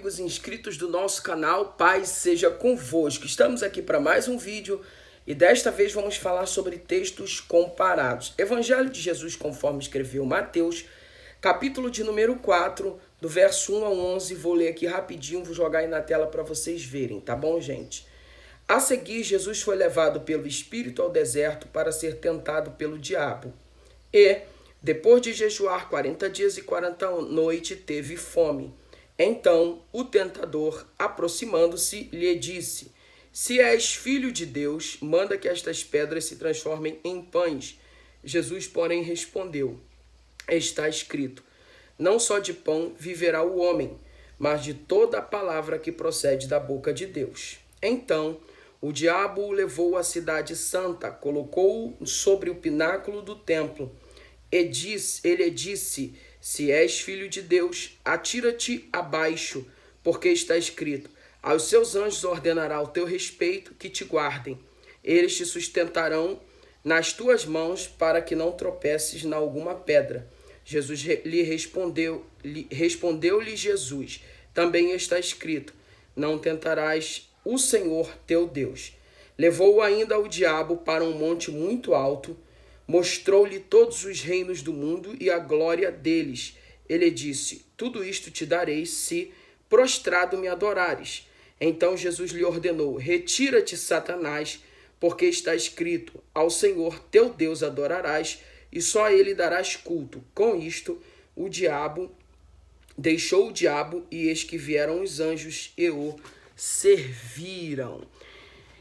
amigos inscritos do nosso canal, paz seja convosco. Estamos aqui para mais um vídeo e desta vez vamos falar sobre textos comparados. Evangelho de Jesus conforme escreveu Mateus, capítulo de número 4, do verso 1 ao 11. Vou ler aqui rapidinho, vou jogar aí na tela para vocês verem, tá bom, gente? A seguir, Jesus foi levado pelo Espírito ao deserto para ser tentado pelo diabo. E, depois de jejuar 40 dias e 40 noites, teve fome. Então o tentador, aproximando-se, lhe disse: Se és filho de Deus, manda que estas pedras se transformem em pães. Jesus, porém, respondeu: Está escrito: Não só de pão viverá o homem, mas de toda a palavra que procede da boca de Deus. Então o diabo o levou à cidade santa, colocou-o sobre o pináculo do templo. Ele disse: Se és filho de Deus, atira-te abaixo, porque está escrito: Aos seus anjos ordenará ao teu respeito que te guardem. Eles te sustentarão nas tuas mãos para que não tropeces na alguma pedra. Jesus lhe respondeu-lhe Jesus: Também está escrito: Não tentarás o Senhor teu Deus. Levou-o ainda o diabo para um monte muito alto, mostrou-lhe todos os reinos do mundo e a glória deles. Ele disse: Tudo isto te darei se prostrado me adorares. Então Jesus lhe ordenou: Retira-te, Satanás, porque está escrito: Ao Senhor teu Deus adorarás e só a ele darás culto. Com isto, o diabo deixou o diabo, e eis que vieram os anjos e o serviram.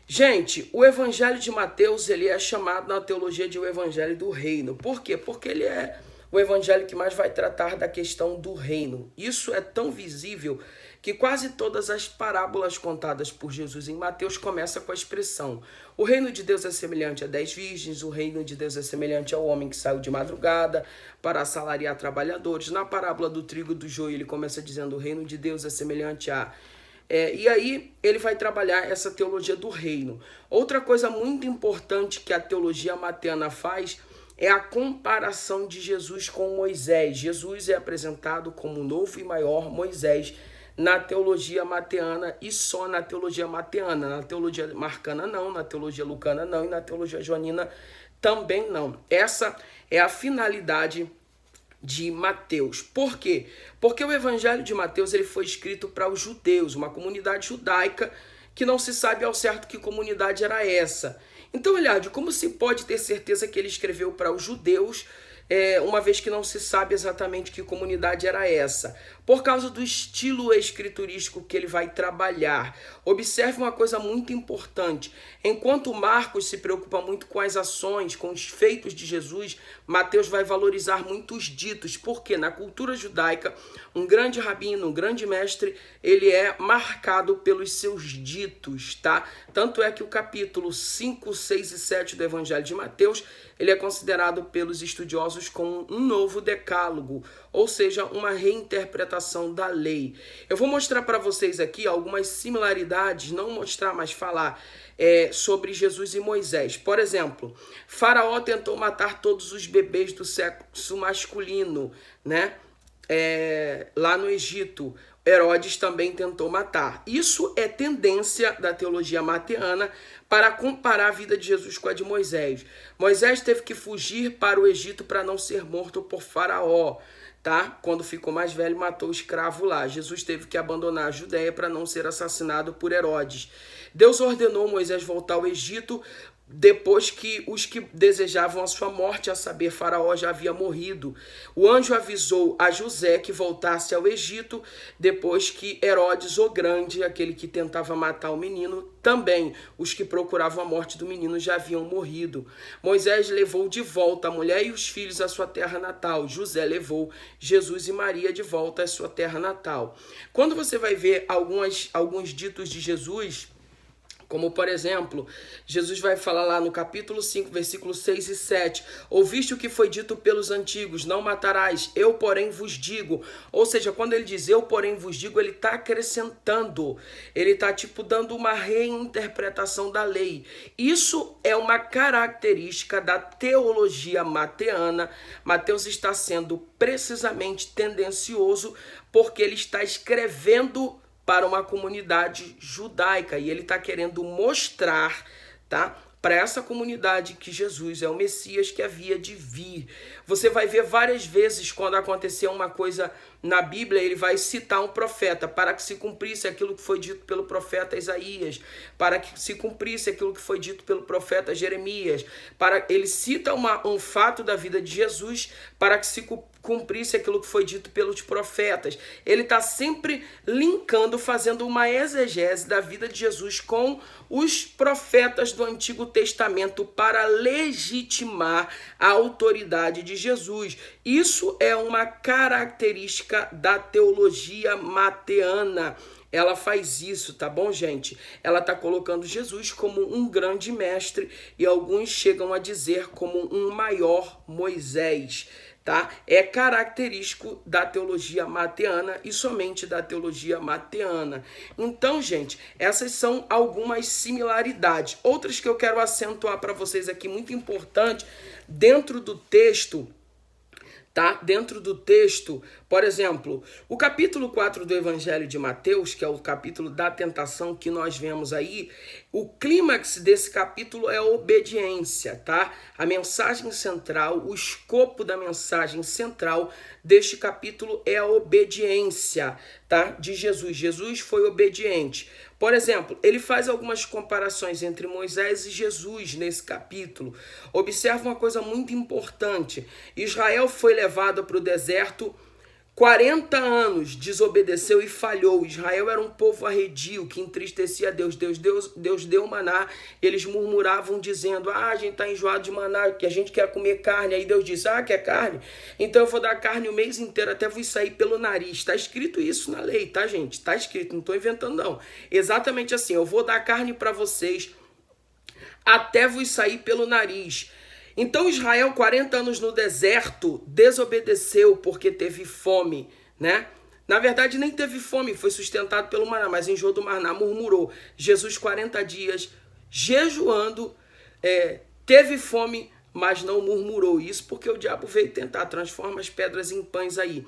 Gente, o Evangelho de Mateus, ele é chamado na teologia de o Evangelho do Reino. Por quê? Porque ele é o evangelho que mais vai tratar da questão do reino. Isso é tão visível que quase todas as parábolas contadas por Jesus em Mateus começam com a expressão: o reino de Deus é semelhante a 10 virgens, o reino de Deus é semelhante ao homem que saiu de madrugada para assalariar trabalhadores. Na parábola do trigo e do joio, ele começa dizendo: o reino de Deus é semelhante a... E aí ele vai trabalhar essa teologia do reino. Outra coisa muito importante que a teologia mateana faz é a comparação de Jesus com Moisés. Jesus é apresentado como o novo e maior Moisés na teologia mateana e só na teologia mateana. Na teologia marcana não, na teologia lucana não e na teologia joanina também não. Essa é a finalidade de Mateus. Por quê? Porque o Evangelho de Mateus ele foi escrito para os judeus, uma comunidade judaica que não se sabe ao certo que comunidade era essa. Então, Eliade, como se pode ter certeza que ele escreveu para os judeus, uma vez que não se sabe exatamente que comunidade era essa? Por causa do estilo escriturístico que ele vai trabalhar. Observe uma coisa muito importante. Enquanto Marcos se preocupa muito com as ações, com os feitos de Jesus, Mateus vai valorizar muito os ditos. Porque na cultura judaica, um grande rabino, um grande mestre, ele é marcado pelos seus ditos, tá? Tanto é que o capítulo 5, 6 e 7 do Evangelho de Mateus, ele é considerado pelos estudiosos como um novo decálogo, ou seja, uma reinterpretação da lei. Eu vou mostrar para vocês aqui algumas similaridades, não mostrar, mas falar sobre Jesus e Moisés. Por exemplo, Faraó tentou matar todos os bebês do sexo masculino, né? Lá no Egito. Herodes também tentou matar. Isso é tendência da teologia mateana para comparar a vida de Jesus com a de Moisés. Moisés teve que fugir para o Egito para não ser morto por Faraó, tá? Quando ficou mais velho, matou o escravo lá. Jesus teve que abandonar a Judéia para não ser assassinado por Herodes. Deus ordenou Moisés voltar ao Egito depois que os que desejavam a sua morte, a saber, Faraó, já havia morrido. O anjo avisou a José que voltasse ao Egito depois que Herodes o Grande, aquele que tentava matar o menino, também os que procuravam a morte do menino já haviam morrido. Moisés levou de volta a mulher e os filhos à sua terra natal. José levou Jesus e Maria de volta à sua terra natal. Quando você vai ver alguns ditos de Jesus, como, por exemplo, Jesus vai falar lá no capítulo 5, versículos 6 e 7. Ouviste o que foi dito pelos antigos, não matarás, eu, porém, vos digo. Ou seja, quando ele diz eu, porém, vos digo, ele está acrescentando. Ele está, dando uma reinterpretação da lei. Isso é uma característica da teologia mateana. Mateus está sendo precisamente tendencioso porque ele está escrevendo para uma comunidade judaica. E ele está querendo mostrar, tá, para essa comunidade que Jesus é o Messias que havia de vir. Você vai ver várias vezes quando acontecer uma coisa na Bíblia, ele vai citar um profeta para que se cumprisse aquilo que foi dito pelo profeta Isaías, para que se cumprisse aquilo que foi dito pelo profeta Jeremias. Ele cita um fato da vida de Jesus para que se cumprisse aquilo que foi dito pelos profetas. Ele está sempre linkando, fazendo uma exegese da vida de Jesus com os profetas do Antigo Testamento para legitimar a autoridade de Jesus. Isso é uma característica da teologia mateana. Ela faz isso, tá bom, gente? Ela está colocando Jesus como um grande mestre e alguns chegam a dizer como um maior Moisés, tá? É característico da teologia mateana e somente da teologia mateana. Então, gente, essas são algumas similaridades. Outras que eu quero acentuar para vocês aqui, muito importante, dentro do texto, tá? Dentro do texto, por exemplo, o capítulo 4 do Evangelho de Mateus, que é o capítulo da tentação que nós vemos aí, o clímax desse capítulo é a obediência, tá? A mensagem central, o escopo da mensagem central deste capítulo é a obediência, tá? De Jesus. Jesus foi obediente. Por exemplo, ele faz algumas comparações entre Moisés e Jesus nesse capítulo. Observa uma coisa muito importante. Israel foi levado para o deserto 40 anos, desobedeceu e falhou. Israel era um povo arredio que entristecia a Deus. Deus deu maná. Eles murmuravam dizendo, a gente está enjoado de maná, que a gente quer comer carne. Aí Deus disse, quer carne? Então eu vou dar carne o mês inteiro até vos sair pelo nariz. Está escrito isso na lei, tá, gente? Está escrito, não estou inventando não. Exatamente assim, eu vou dar carne para vocês até vos sair pelo nariz. Então Israel, 40 anos no deserto, desobedeceu porque teve fome, né? Na verdade, nem teve fome, foi sustentado pelo maná, mas enjoou do maná, murmurou. Jesus, 40 dias, jejuando, teve fome, mas não murmurou. Isso porque o diabo veio tentar, transforma as pedras em pães aí.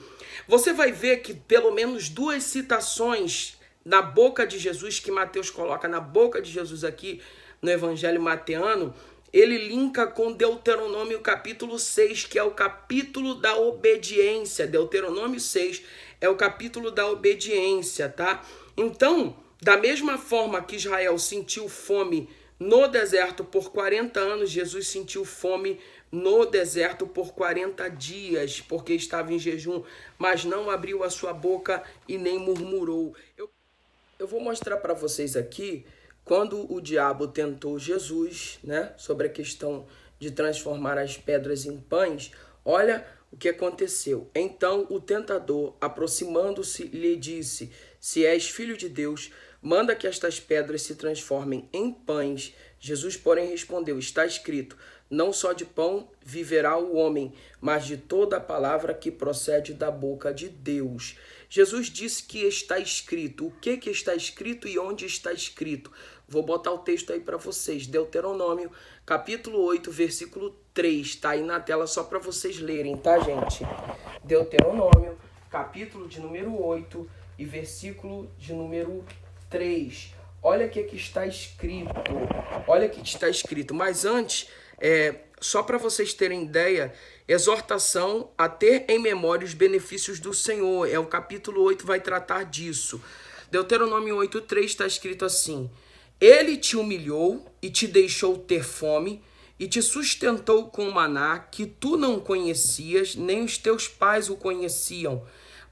Você vai ver que pelo menos 2 citações na boca de Jesus, que Mateus coloca na boca de Jesus aqui no Evangelho Mateano, ele linka com Deuteronômio capítulo 6, que é o capítulo da obediência. Deuteronômio 6 é o capítulo da obediência, tá? Então, da mesma forma que Israel sentiu fome no deserto por 40 anos, Jesus sentiu fome no deserto por 40 dias, porque estava em jejum, mas não abriu a sua boca e nem murmurou. Eu vou mostrar para vocês aqui quando o diabo tentou Jesus, né, sobre a questão de transformar as pedras em pães. Olha o que aconteceu. Então o tentador, aproximando-se, lhe disse, se és filho de Deus, manda que estas pedras se transformem em pães. Jesus, porém, respondeu, está escrito, não só de pão viverá o homem, mas de toda a palavra que procede da boca de Deus. Jesus disse que está escrito. O que está escrito e onde está escrito? Vou botar o texto aí para vocês. Deuteronômio, capítulo 8, versículo 3. Tá aí na tela só para vocês lerem, tá, gente? Deuteronômio, capítulo de número 8 e versículo de número 3. Olha o que está escrito. Olha o que está escrito. Mas antes, só para vocês terem ideia, exortação a ter em memória os benefícios do Senhor. O capítulo 8 vai tratar disso. Deuteronômio 8:3 está escrito assim: ele te humilhou e te deixou ter fome e te sustentou com maná que tu não conhecias, nem os teus pais o conheciam,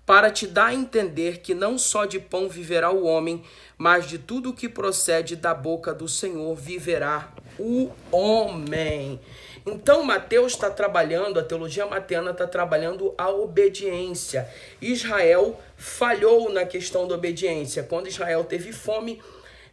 para te dar a entender que não só de pão viverá o homem, mas de tudo que procede da boca do Senhor viverá o homem. Então Mateus está trabalhando, a teologia mateana está trabalhando a obediência. Israel falhou na questão da obediência. Quando Israel teve fome,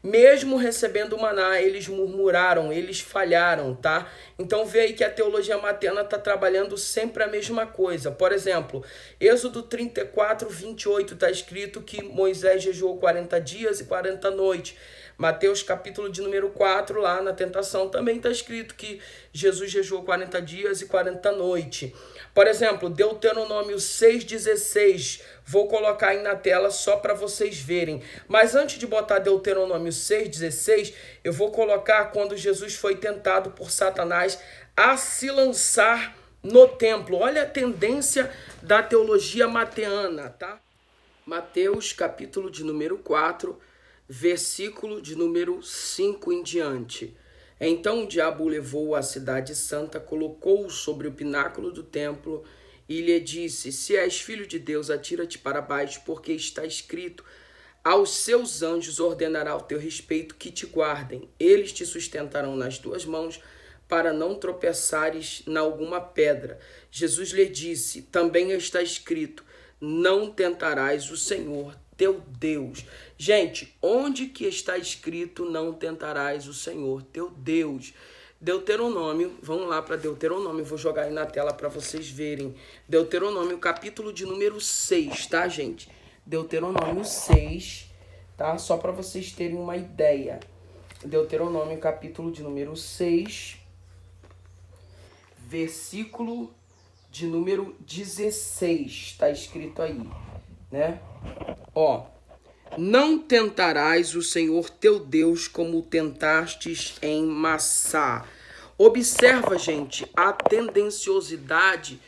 mesmo recebendo maná, eles murmuraram, eles falharam, tá? Então vê aí que a teologia mateana está trabalhando sempre a mesma coisa. Por exemplo, Êxodo 34, 28 está escrito que Moisés jejuou 40 dias e 40 noites. Mateus capítulo de número 4, lá na tentação, também está escrito que Jesus jejuou 40 dias e 40 noites. Por exemplo, Deuteronômio 6,16, vou colocar aí na tela só para vocês verem. Mas antes de botar Deuteronômio 6,16, eu vou colocar quando Jesus foi tentado por Satanás a se lançar no templo. Olha a tendência da teologia mateana, tá? Mateus capítulo de número 4, versículo de número 5 em diante. Então o diabo o levou à cidade santa, colocou-o sobre o pináculo do templo e lhe disse: se és filho de Deus, atira-te para baixo, porque está escrito: aos seus anjos ordenará ao teu respeito que te guardem. Eles te sustentarão nas tuas mãos, para não tropeçares em alguma pedra. Jesus lhe disse: também está escrito: não tentarás o Senhor teu Deus. Gente, onde que está escrito não tentarás o Senhor teu Deus? Deuteronômio, vamos lá para Deuteronômio, vou jogar aí na tela para vocês verem. Deuteronômio, capítulo de número 6, tá, gente? Deuteronômio 6, tá? Só para vocês terem uma ideia. Deuteronômio, capítulo de número 6, versículo de número 16, tá escrito aí, né? Ó, não tentarás o Senhor teu Deus como tentastes em Massá. Observa, gente, a tendenciosidade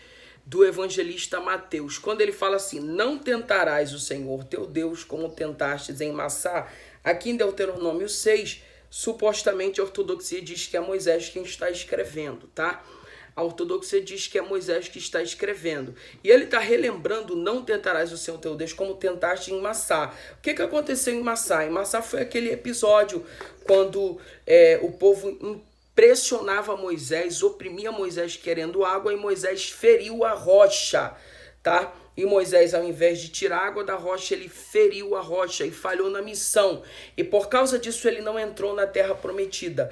do evangelista Mateus. Quando ele fala assim, não tentarás o Senhor teu Deus como tentastes em Massá, aqui em Deuteronômio 6, supostamente a ortodoxia diz que é Moisés quem está escrevendo, tá? A ortodoxia diz que é Moisés que está escrevendo. E ele está relembrando, não tentarás o Senhor teu Deus como tentaste em Massá. O que aconteceu em Massá? Em Massá foi aquele episódio quando o povo pressionava Moisés, oprimia Moisés querendo água, e Moisés feriu a rocha, tá? E Moisés, ao invés de tirar água da rocha, ele feriu a rocha e falhou na missão. E por causa disso ele não entrou na terra prometida.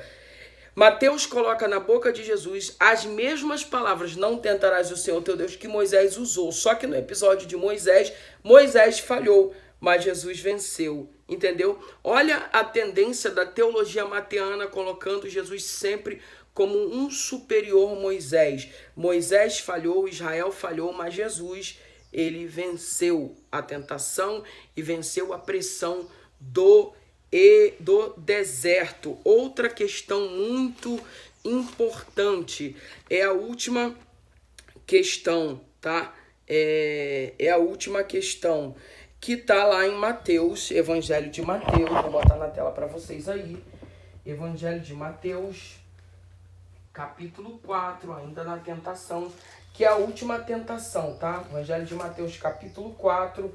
Mateus coloca na boca de Jesus as mesmas palavras, não tentarás o Senhor teu Deus, que Moisés usou. Só que no episódio de Moisés, Moisés falhou, mas Jesus venceu, entendeu? Olha a tendência da teologia mateana colocando Jesus sempre como um superior Moisés. Moisés falhou, Israel falhou, mas Jesus, ele venceu a tentação e venceu a pressão do deserto. Outra questão muito importante é a última questão, tá? É a última questão que tá lá em Mateus, Evangelho de Mateus, vou botar na tela para vocês aí. Evangelho de Mateus, capítulo 4, ainda na tentação, que é a última tentação, tá? Evangelho de Mateus, capítulo 4,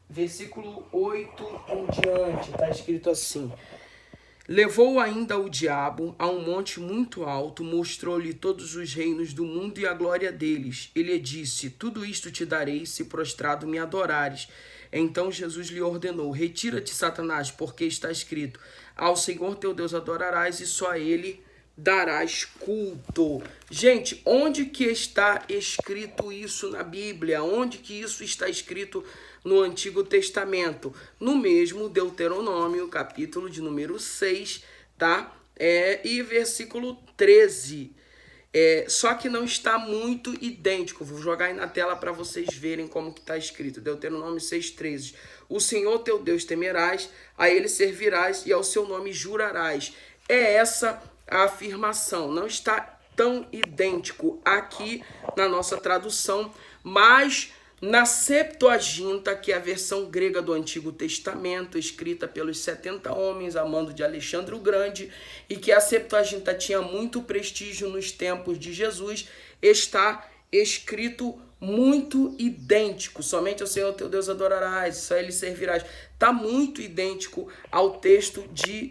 versículo 8 em diante, está escrito assim: levou ainda o diabo a um monte muito alto, mostrou-lhe todos os reinos do mundo e a glória deles. Ele disse: tudo isto te darei, se prostrado me adorares. Então Jesus lhe ordenou: retira-te, Satanás, porque está escrito: ao Senhor teu Deus adorarás e só a ele darás culto. Gente, onde que está escrito isso na Bíblia? Onde que isso está escrito no Antigo Testamento? No mesmo Deuteronômio, capítulo de número 6, tá? E versículo 13. Só que não está muito idêntico. Vou jogar aí na tela para vocês verem como que está escrito. Deuteronômio 6,13. O Senhor teu Deus temerás, a ele servirás e ao seu nome jurarás. É essa a afirmação. Não está tão idêntico aqui na nossa tradução, mas na Septuaginta, que é a versão grega do Antigo Testamento, escrita pelos 70 homens a mando de Alexandre o Grande, e que a Septuaginta tinha muito prestígio nos tempos de Jesus, está escrito muito idêntico. Somente ao Senhor teu Deus adorarás, só ele servirás. Está muito idêntico ao texto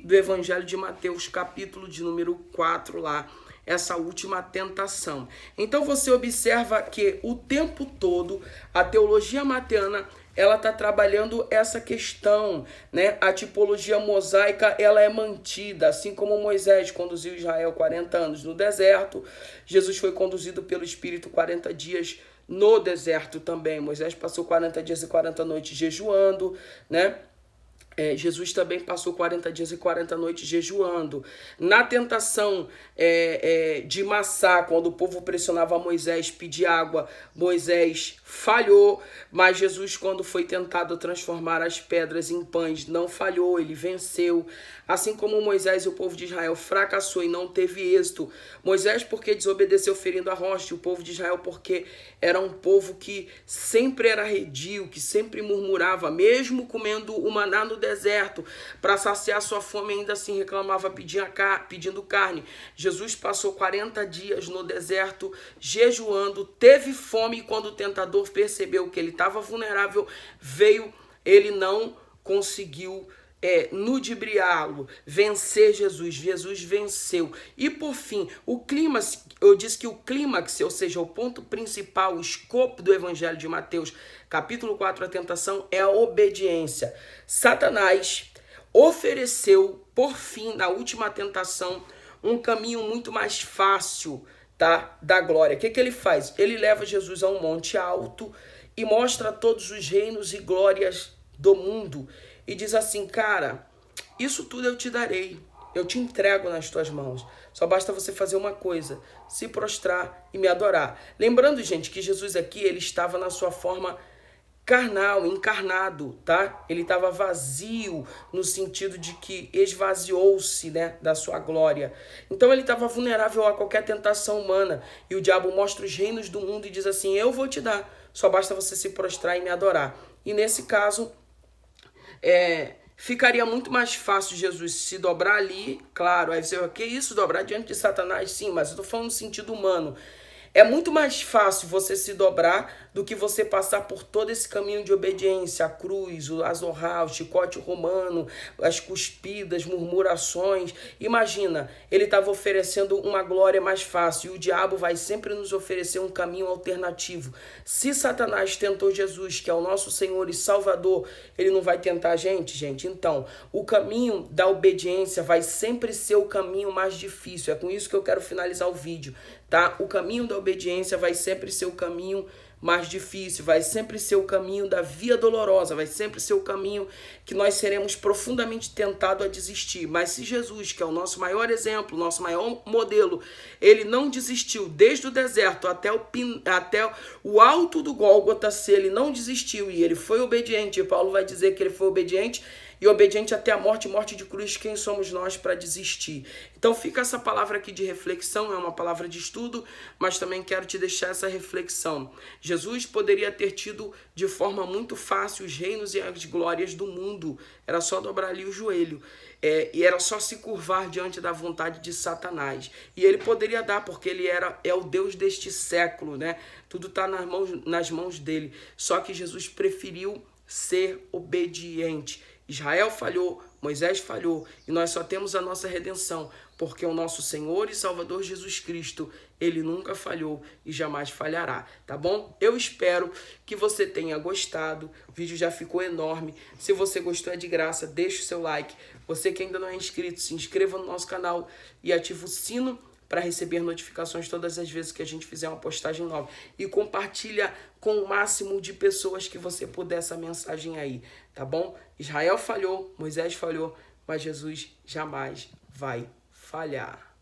do Evangelho de Mateus, capítulo de número 4 lá. Essa última tentação. Então você observa que o tempo todo a teologia mateana ela está trabalhando essa questão, né? A tipologia mosaica ela é mantida, assim como Moisés conduziu Israel 40 anos no deserto, Jesus foi conduzido pelo Espírito 40 dias no deserto também. Moisés passou 40 dias e 40 noites jejuando, né? Jesus também passou 40 dias e 40 noites jejuando. Na tentação de Massá, quando o povo pressionava Moisés pedir água, Moisés falhou, mas Jesus, quando foi tentado transformar as pedras em pães, não falhou, ele venceu. Assim como Moisés e o povo de Israel fracassou e não teve êxito. Moisés porque desobedeceu ferindo a rocha, e o povo de Israel porque era um povo que sempre era arredio, que sempre murmurava, mesmo comendo o maná no deserto, para saciar sua fome, ainda assim reclamava pedindo carne. Jesus passou 40 dias no deserto jejuando, teve fome, e quando o tentador percebeu que ele estava vulnerável, veio, ele não conseguiu ludibriá-lo, vencer Jesus. Jesus venceu. E por fim, o clímax, eu disse que o clímax, ou seja, o ponto principal, o escopo do Evangelho de Mateus, capítulo 4, a tentação, é a obediência. Satanás ofereceu, por fim, na última tentação, um caminho muito mais fácil, tá, da glória. O que ele faz? Ele leva Jesus a um monte alto e mostra todos os reinos e glórias do mundo. E diz assim, cara, isso tudo eu te darei, eu te entrego nas tuas mãos. Só basta você fazer uma coisa, se prostrar e me adorar. Lembrando, gente, que Jesus aqui, ele estava na sua forma carnal, encarnado, tá? Ele estava vazio no sentido de que esvaziou-se, né, da sua glória. Então ele estava vulnerável a qualquer tentação humana. E o diabo mostra os reinos do mundo e diz assim, eu vou te dar, só basta você se prostrar e me adorar. E nesse caso, ficaria muito mais fácil Jesus se dobrar ali, claro, aí você vai, que isso, dobrar diante de Satanás? Sim, mas eu estou falando no sentido humano. É muito mais fácil você se dobrar do que você passar por todo esse caminho de obediência, a cruz, o azorrar, o chicote romano, as cuspidas, murmurações. Imagina, ele estava oferecendo uma glória mais fácil e o diabo vai sempre nos oferecer um caminho alternativo. Se Satanás tentou Jesus, que é o nosso Senhor e Salvador, ele não vai tentar a gente, gente? Então, o caminho da obediência vai sempre ser o caminho mais difícil. É com isso que eu quero finalizar o vídeo, tá? O caminho da obediência vai sempre ser o caminho mais difícil, vai sempre ser o caminho da via dolorosa, vai sempre ser o caminho que nós seremos profundamente tentados a desistir. Mas se Jesus, que é o nosso maior exemplo, nosso maior modelo, ele não desistiu desde o deserto até o alto do Gólgota, se ele não desistiu e ele foi obediente, e Paulo vai dizer que ele foi obediente e obediente até a morte, morte de cruz, quem somos nós para desistir? Então fica essa palavra aqui de reflexão, é uma palavra de estudo, mas também quero te deixar essa reflexão. Jesus poderia ter tido de forma muito fácil os reinos e as glórias do mundo, era só dobrar ali o joelho, e era só se curvar diante da vontade de Satanás. E ele poderia dar, porque ele é o Deus deste século, né? Tudo está nas mãos dele. Só que Jesus preferiu ser obediente. Israel falhou, Moisés falhou, e nós só temos a nossa redenção, porque o nosso Senhor e Salvador Jesus Cristo, ele nunca falhou e jamais falhará, tá bom? Eu espero que você tenha gostado, o vídeo já ficou enorme. Se você gostou, é de graça, deixa o seu like. Você que ainda não é inscrito, se inscreva no nosso canal e ative o sino para receber notificações todas as vezes que a gente fizer uma postagem nova. E compartilha com o máximo de pessoas que você puder essa mensagem aí, tá bom? Israel falhou, Moisés falhou, mas Jesus jamais vai falhar.